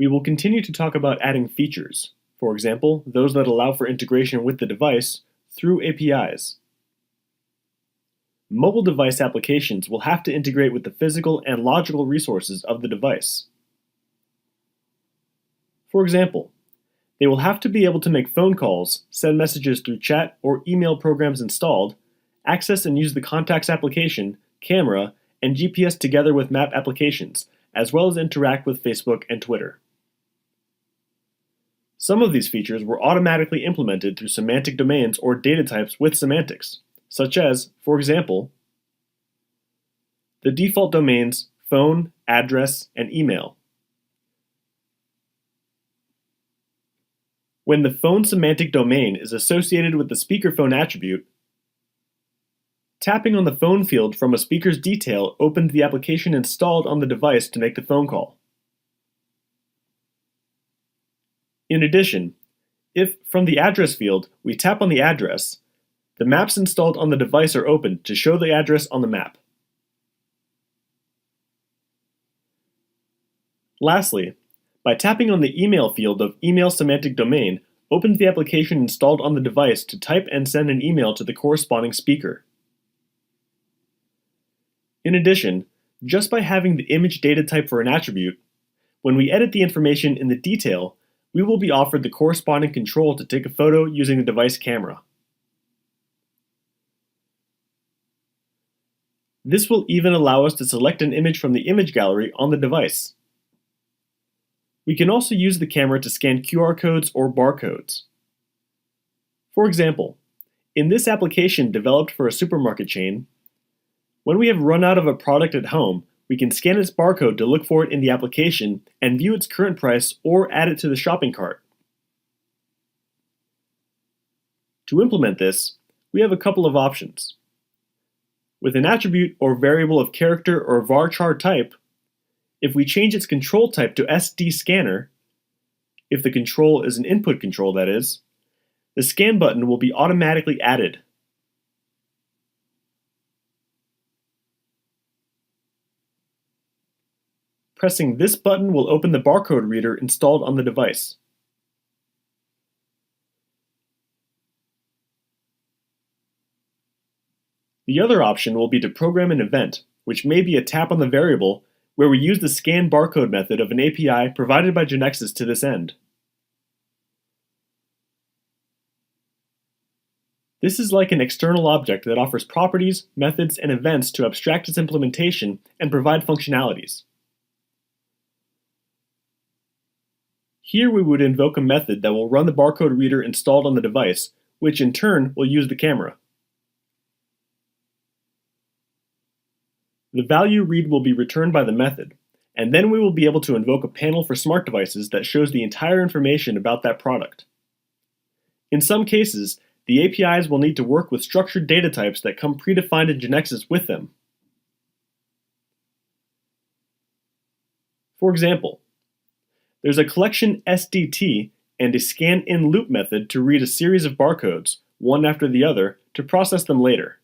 We will continue to talk about adding features, for example, those that allow for integration with the device through APIs. Mobile device applications will have to integrate with the physical and logical resources of the device. For example, they will have to be able to make phone calls, send messages through chat or email programs installed, access and use the Contacts application, camera, and GPS together with map applications, as well as interact with Facebook and Twitter. Some of these features were automatically implemented through semantic domains or data types with semantics, such as, for example, the default domains phone, address, and email. When the phone semantic domain is associated with the speakerphone attribute, tapping on the phone field from a speaker's detail opened the application installed on the device to make the phone call. In addition, if from the address field we tap on the address, the maps installed on the device are opened to show the address on the map. Lastly, by tapping on the email field of email semantic domain opens the application installed on the device to type and send an email to the corresponding speaker. In addition, just by having the image data type for an attribute, when we edit the information in the detail, we will be offered the corresponding control to take a photo using the device camera. This will even allow us to select an image from the image gallery on the device. We can also use the camera to scan QR codes or barcodes. For example, in this application developed for a supermarket chain, when we have run out of a product at home, we can scan its barcode to look for it in the application and view its current price or add it to the shopping cart. To implement this, we have a couple of options. With an attribute or variable of character or varchar type, if we change its control type to SD scanner, if the control is an input control that is, the scan button will be automatically added. Pressing this button will open the barcode reader installed on the device. The other option will be to program an event, which may be a tap on the variable where we use the scan barcode method of an API provided by GeneXus to this end. This is like an external object that offers properties, methods, and events to abstract its implementation and provide functionalities. Here we would invoke a method that will run the barcode reader installed on the device, which in turn will use the camera. The value read will be returned by the method, and then we will be able to invoke a panel for smart devices that shows the entire information about that product. In some cases, the APIs will need to work with structured data types that come predefined in GeneXus with them. For example, there's a collection SDT and a scan-in-loop method to read a series of barcodes, one after the other, to process them later.